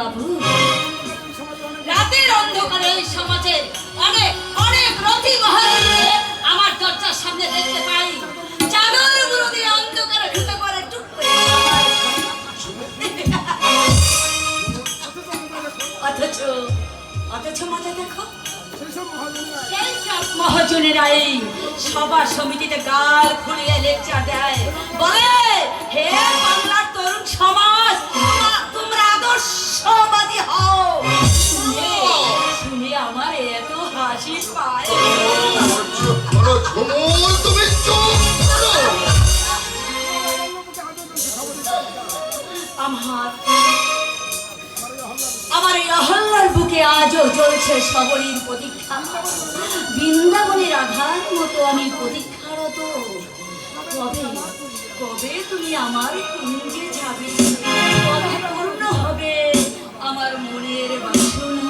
বাবু, রাতের অন্ধকারে এই সমাজে অনেক অনেক রতি মহারাজকে আমার দরজার সামনে দেখতে পাই। চাদর গুলো দিয়ে অন্ধকারে ঢুকে পড়ে টুক করে। অথচ মাথা দেখো, সেই সব মহাজনেরা এই সভা সমিতিতে গাল খুলিয়ে লেকচার দেয়, বলে হে বাংলার তরুণ সমাজ, তোমরা আদর্শবাদী হও। শুনে আমার এত হাসি পায়। আমার এই অহল্যার বুকে আজও চলছে সবরীর প্রতীক্ষা। বৃন্দাবনের আধার মতো আমি প্রতীক্ষারত। কবে কবে তুমি আমার কুঞ্জে যাবে, কবে পূর্ণ হবে আমার মনের বাসনা।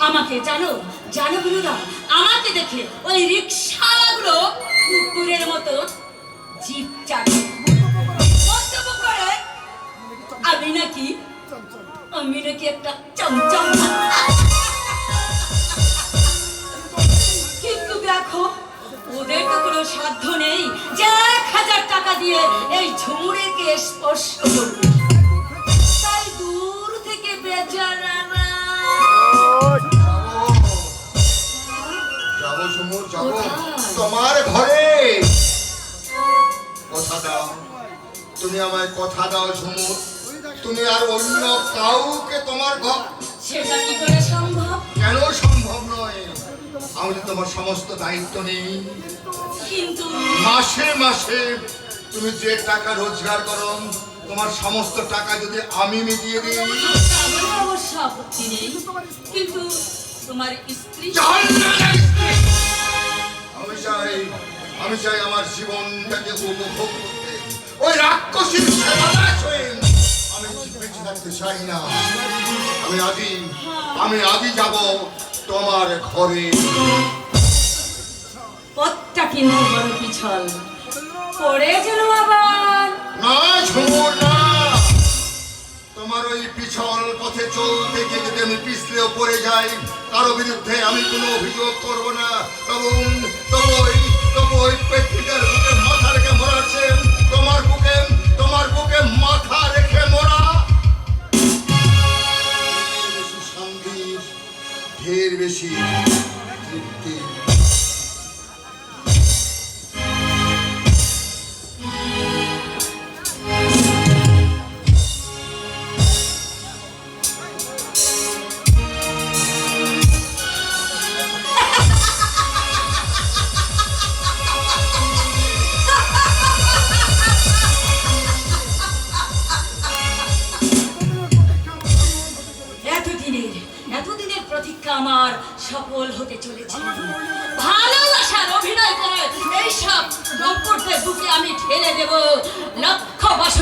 আমাকে জানো জানো গুরুদা, আমাকে দেখে ওই রিক্সাগুলো কুকুরের মতো জিভ চাটে, মন্তব্য করে আমি নাকি একটা চমচম। কিন্তু দেখো, ওদের তো কোনো সাধ্য নেই যে 1000 টাকা দিয়ে এই ঝুমুরেকে স্পর্শ করবে। তাই দূর থেকে বেচারা তোমার ঘরে কথা দাও, তুমি আমায় কথা দাও ঝুমুর, তুমি আর অন্য কাউকে তোমার ঘর। সেটা কি করে সম্ভব? কেন সম্ভব নয়? আমি তো তোমার সমস্ত দায়িত্ব নেই। কিন্তু মাসে মাসে তুমি যে টাকা রোজগার করো, তোমার সমস্ত টাকা যদি আমি মিটিয়ে দিই, অবশ্য আপত্তি নেই। কিন্তু তোমার স্ত্রী, আমি চাই আমার জীবনটাকে উপভোগ করতে। ওই রাক্ষসীর আমি বেঁচে থাকতে চাই না। আমি আজই যাব তোমার ঘরে। পথটা কিন্তু বড় পিছল, পড়ে যেন আবার। না ঝুমুর না, তোমার ওই পিছল পথে চলতে গিয়ে যদি আমি পিছলেও পড়ে যাই, কারো বিরুদ্ধে আমি কোনো অভিযোগ করব না। তবু ওই পেট্রিকার বুকে মাথা রেখে মরাছে, তোমার বুকে মাথা রেখে মরা বেশি শান্তির, ঢের বেশি তৃপ্তি। এতদিনের প্রতীক্ষা আমার সফল হতে চলেছে। ভালোবাসার অভিনয় করে এইসব দম্পতির বুকে আমি ঠেলে দেব লক্ষ বছর